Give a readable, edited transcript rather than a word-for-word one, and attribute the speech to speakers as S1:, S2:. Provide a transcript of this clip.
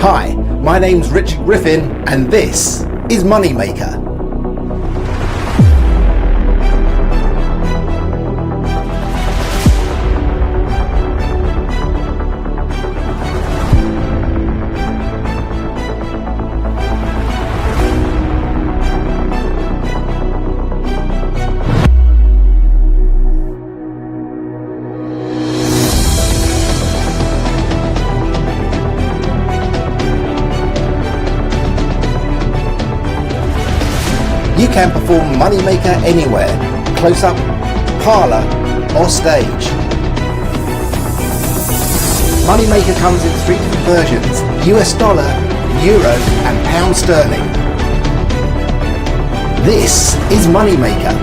S1: Hi, my name's Richard Griffin and this is Moneymaker. You can perform Moneymaker anywhere, close-up, parlor or stage. Moneymaker comes in 3 different versions: US dollar, euro and pound sterling. This is Moneymaker.